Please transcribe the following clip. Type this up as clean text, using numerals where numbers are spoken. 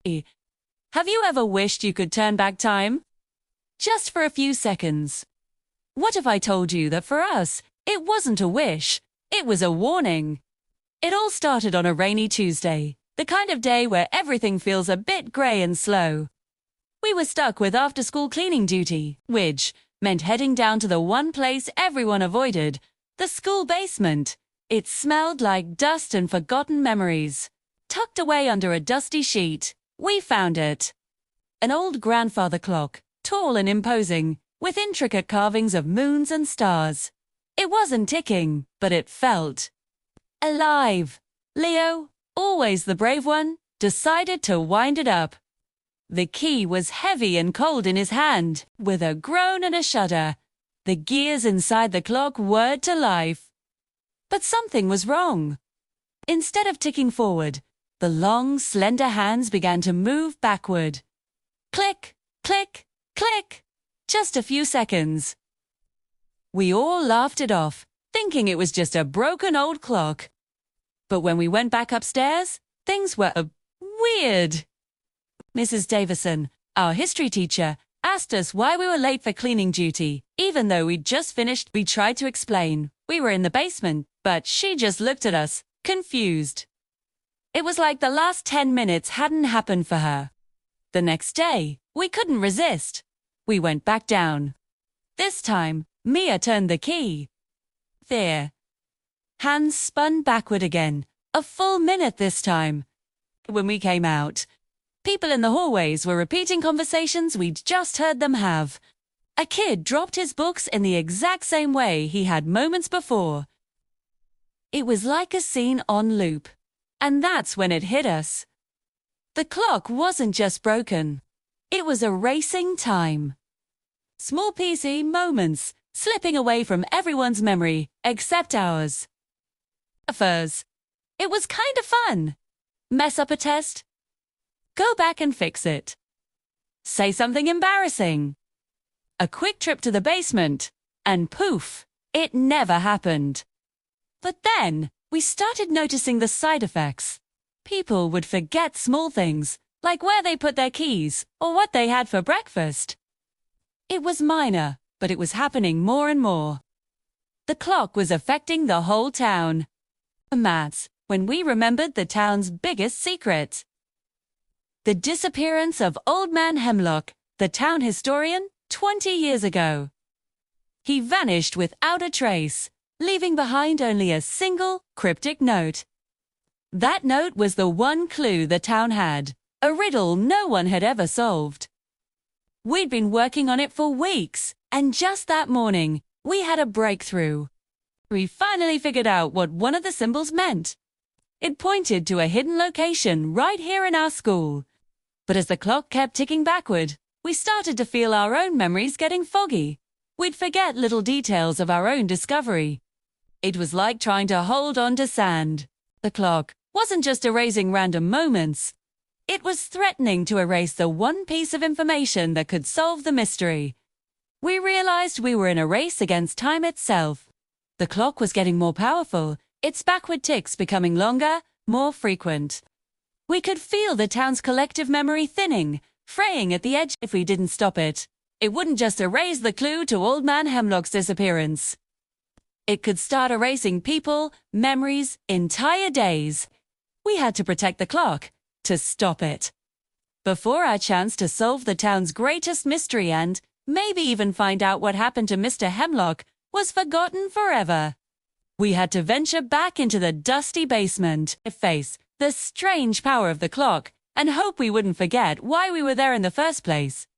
Have you ever wished you could turn back time? Just for a few seconds. What if I told you that for us, it wasn't a wish, it was a warning? It all started on a rainy Tuesday, the kind of day where everything feels a bit grey and slow. We were stuck with after-school cleaning duty, which meant heading down to the one place everyone avoided, the school basement. It smelled like dust and forgotten memories. Tucked away under a dusty sheet, we found it. An old grandfather clock, tall and imposing, with intricate carvings of moons and stars. It wasn't ticking, but it felt alive. Leo, always the brave one, decided to wind it up. The key was heavy and cold in his hand. With a groan and a shudder, the gears inside the clock whirred to life. But something was wrong. Instead of ticking forward, the long, slender hands began to move backward. Click, click, click. Just a few seconds. We all laughed it off, thinking it was just a broken old clock. But when we went back upstairs, things were weird. Mrs. Davison, our history teacher, asked us why we were late for cleaning duty, even though we'd just finished. We tried to explain. We were in the basement, but she just looked at us, confused. It was like the last 10 minutes hadn't happened for her. The next day, we couldn't resist. We went back down. This time, Mia turned the key. There. Hands spun backward again, a full minute this time. When we came out, people in the hallways were repeating conversations we'd just heard them have. A kid dropped his books in the exact same way he had moments before. It was like a scene on loop. And that's when it hit us. The clock wasn't just broken. It was erasing time. Small PC moments slipping away from everyone's memory except ours. First, it was kind of fun. Mess up a test? Go back and fix it. Say something embarrassing. A quick trip to the basement, and poof, it never happened. But then, we started noticing the side effects. People would forget small things, like where they put their keys or what they had for breakfast. It was minor, but it was happening more and more. The clock was affecting the whole town. Maths, when we remembered the town's biggest secret. The disappearance of Old Man Hemlock, the town historian, 20 years ago. He vanished without a trace, leaving behind only a single, cryptic note. That note was the one clue the town had, a riddle no one had ever solved. We'd been working on it for weeks, and just that morning, we had a breakthrough. We finally figured out what one of the symbols meant. It pointed to a hidden location right here in our school. But as the clock kept ticking backward, we started to feel our own memories getting foggy. We'd forget little details of our own discovery. It was like trying to hold on to sand. The clock wasn't just erasing random moments. It was threatening to erase the one piece of information that could solve the mystery. We realized we were in a race against time itself. The clock was getting more powerful, its backward ticks becoming longer, more frequent. We could feel the town's collective memory thinning, fraying at the edge. If we didn't stop it, it wouldn't just erase the clue to Old Man Hemlock's disappearance. It could start erasing people, memories, entire days. We had to protect the clock, to stop it. Before our chance to solve the town's greatest mystery and maybe even find out what happened to Mr. Hemlock was forgotten forever. We had to venture back into the dusty basement, face the strange power of the clock, and hope we wouldn't forget why we were there in the first place.